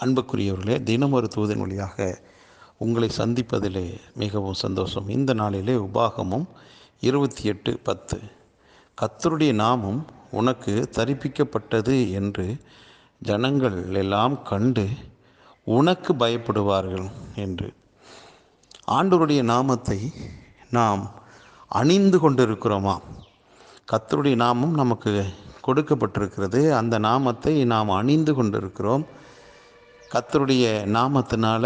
அன்புக்குரியவர்களே, தினம் ஒரு தூதன் வழியாக உங்களை சந்திப்பதிலே மிகவும் சந்தோஷம். இந்த நாளிலே உபாகமம் 28:10 கர்த்தருடைய நாமம் உனக்கு தரிப்பிக்கப்பட்டது என்று ஜனங்கள் எல்லாம் கண்டு உனக்கு பயப்படுவார்கள் என்று. ஆண்டவருடைய நாமத்தை நாம் அணிந்து கொண்டிருக்கிறோமா? கர்த்தருடைய நாமம் நமக்கு கொடுக்கப்பட்டிருக்கிறது. அந்த நாமத்தை நாம் அணிந்து கொண்டிருக்கிறோம். கர்த்தருடைய நாமத்தினால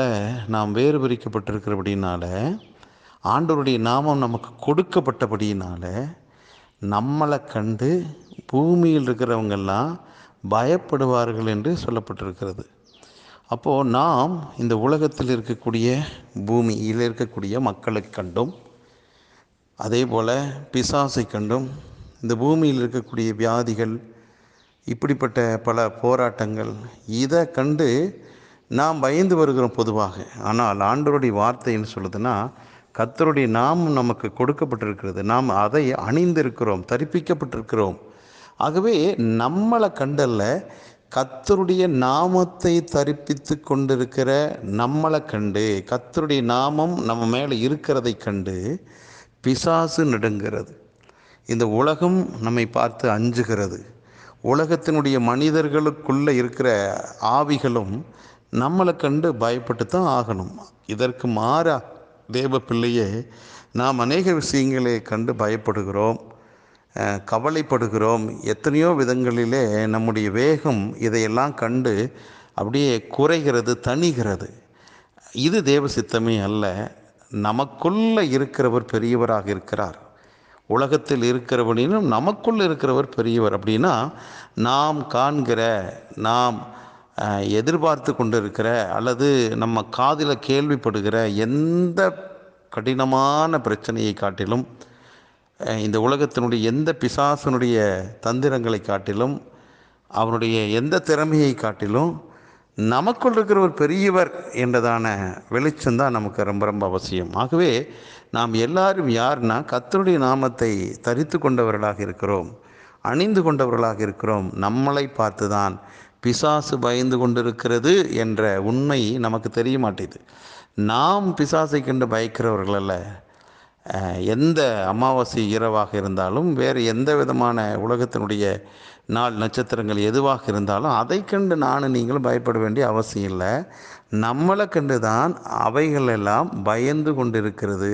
நாம் வேறு பிரிக்கப்பட்டிருக்கிறபடினால, ஆண்டவருடைய நாமம் நமக்கு கொடுக்கப்பட்டபடியினால, நம்மளை கண்டு பூமியில் இருக்கிறவங்கெல்லாம் பயப்படுவார்கள் என்று சொல்லப்பட்டிருக்கிறது. அப்போது நாம் இந்த உலகத்தில் இருக்கக்கூடிய பூமியில் இருக்கக்கூடிய மக்களை கண்டும், அதே போல் பிசாசை கண்டும், இந்த பூமியில் இருக்கக்கூடிய வியாதிகள், இப்படிப்பட்ட பல போராட்டங்கள், இதை கண்டு நாம் பயந்து வருகிறோம் பொதுவாக. ஆனால் ஆண்டவருடைய வார்த்தைன்னு சொல்லுதுன்னா, கர்த்தருடைய நாமம் நமக்கு கொடுக்கப்பட்டிருக்கிறது. நாம் அதை அணிந்திருக்கிறோம், தரிப்பிக்கப்பட்டிருக்கிறோம். ஆகவே நம்மளை கண்டல்ல, கர்த்தருடைய நாமத்தை தரிப்பித்து கொண்டிருக்கிற நம்மளை கண்டு, கர்த்தருடைய நாமம் நம்ம மேலே இருக்கிறதை கண்டு பிசாசு நடுங்கிறது. இந்த உலகம் நம்மை பார்த்து அஞ்சுகிறது. உலகத்தினுடைய மனிதர்களுக்குள்ளே இருக்கிற ஆவிகளும் நம்மளை கண்டு பயப்பட்டு தான் ஆகணும். இதற்கு மாறா தேவ பிள்ளையே, நாம் அநேக விஷயங்களை கண்டு பயப்படுகிறோம், கவலைப்படுகிறோம். எத்தனையோ விதங்களிலே நம்முடைய வேகம் இதையெல்லாம் கண்டு அப்படியே குறைகிறது, தணிகிறது. இது தேவ சித்தமே அல்ல. நமக்குள்ளே இருக்கிறவர் பெரியவராக இருக்கிறார். உலகத்தில் இருக்கிறவனிலும் நமக்குள் இருக்கிறவர் பெரியவர். அப்படின்னா, நாம் காண்கிற, நாம் எதிர்பார்த்து கொண்டு இருக்கிற, அல்லது நம்ம காதில் கேள்விப்படுகிற எந்த கடினமான பிரச்சனையை காட்டிலும், இந்த உலகத்தினுடைய எந்த பிசாசனுடைய தந்திரங்களை காட்டிலும், அவனுடைய எந்த திறமையை காட்டிலும், நமக்குள் இருக்கிற ஒரு பெரியவர் என்றதான வெளிச்சம்தான் நமக்கு ரொம்ப ரொம்ப அவசியம். ஆகவே நாம் எல்லாரும் யாருன்னா, கர்த்தருடைய நாமத்தை தரித்து கொண்டவர்களாக இருக்கிறோம், அணிந்து கொண்டவர்களாக இருக்கிறோம். நம்மளை பார்த்து தான் பிசாசு பயந்து கொண்டிருக்கிறது என்ற உண்மை நமக்கு தெரிய மாட்டேது. நாம் பிசாசை கண்டு பயக்கிறவர்கள் அல்ல. எந்த அமாவாசை இரவாக இருந்தாலும், வேறு எந்த விதமான உலகத்தினுடைய நாள் நட்சத்திரங்கள் எதுவாக இருந்தாலும் அதை கண்டு நானும் நீங்களும் பயப்பட வேண்டிய அவசியம் இல்லை. நம்மளை கண்டு தான் அவைகள் எல்லாம் பயந்து கொண்டிருக்கிறது.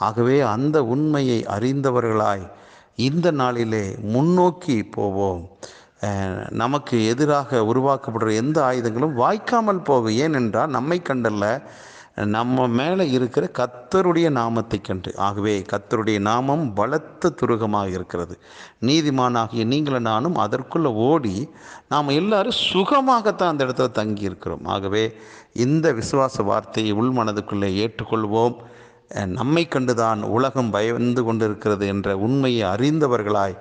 ஆகவே அந்த உண்மையை அறிந்தவர்களாய் இந்த நாளிலே முன்னோக்கி போவோம். நமக்கு எதிராக உருவாக்கப்படுற எந்த ஆயுதங்களும் வாய்க்காமல் போகும். ஏனென்றால் நம்மை கண்டல்ல, நம்ம மேலே இருக்கிற கர்த்தருடைய நாமத்தை கண்டு. ஆகவே கர்த்தருடைய நாமம் பலத்த துருகமாக இருக்கிறது. நீதிமானாகிய நீங்களும் நானும் அதற்குள்ளே ஓடி நாம் எல்லாரும் சுகமாகத்தான் அந்த இடத்துல தங்கி இருக்கிறோம். ஆகவே இந்த விசுவாச வார்த்தையை உள்மனதுக்குள்ளே ஏற்றுக்கொள்வோம். நம்மை கண்டுதான் உலகம் பயந்து கொண்டிருக்கிறது என்ற உண்மையை அறிந்தவர்களாய்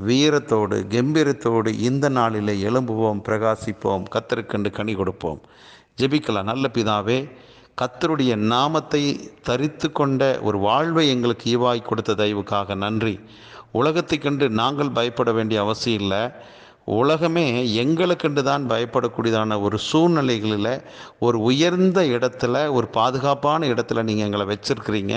வீரத்தோடு கம்பீரத்தோடு இந்த நாளிலே எழும்புவோம், பிரகாசிப்போம், கர்த்தருக்கென்று கனி கொடுப்போம். ஜெபிக்கலாம். நல்ல பிதாவே, கர்த்தருடைய நாமத்தை தரித்து கொண்ட ஒரு வாழ்வை எங்களுக்கு ஈவாய் கொடுத்த தயவுக்காக நன்றி. உலகத்தை கண்டு நாங்கள் பயப்பட வேண்டிய அவசியம் இல்லை. உலகமே எங்களை கண்டு தான் பயப்படக்கூடியதான ஒரு சூழ்நிலைகளில், ஒரு உயர்ந்த இடத்துல, ஒரு பாதுகாப்பான இடத்துல நீங்கள் எங்களை வச்சிருக்கிறீங்க.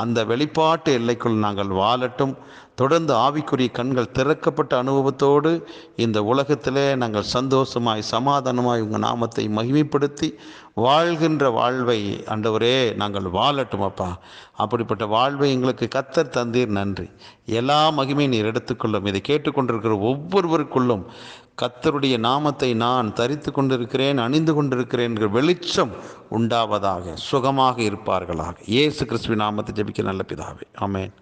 அந்த வெளிப்பாட்டு எல்லைக்குள் நாங்கள் வாழட்டும். தொடர்ந்து ஆவிக்குரிய கண்கள் திறக்கப்பட்ட அனுபவத்தோடு இந்த உலகத்திலே நாங்கள் சந்தோஷமாய் சமாதானமாய் உங்கள் நாமத்தை மகிமைப்படுத்தி வாழ்கின்ற வாழ்வை ஆண்டவரே நாங்கள் வாழட்டும் அப்பா. அப்படிப்பட்ட வாழ்வை எங்களுக்கு கர்த்தர் தந்தீர், நன்றி. எல்லா மகிமை நீர் எடுத்துக்கொள்ளும். இதை கேட்டுக்கொண்டிருக்கிற ஒவ்வொருவருக்குள்ளும் கர்த்தருடைய நாமத்தை நான் தரித்து கொண்டிருக்கிறேன், அணிந்து கொண்டிருக்கிறேன் என்கிற வெளிச்சம் உண்டாவதாக, சுகமாக இருப்பார்களாக. இயேசு கிறிஸ்துவின் நாமத்தை ஜெபிக்க நல்ல பிதாவே, ஆமென்.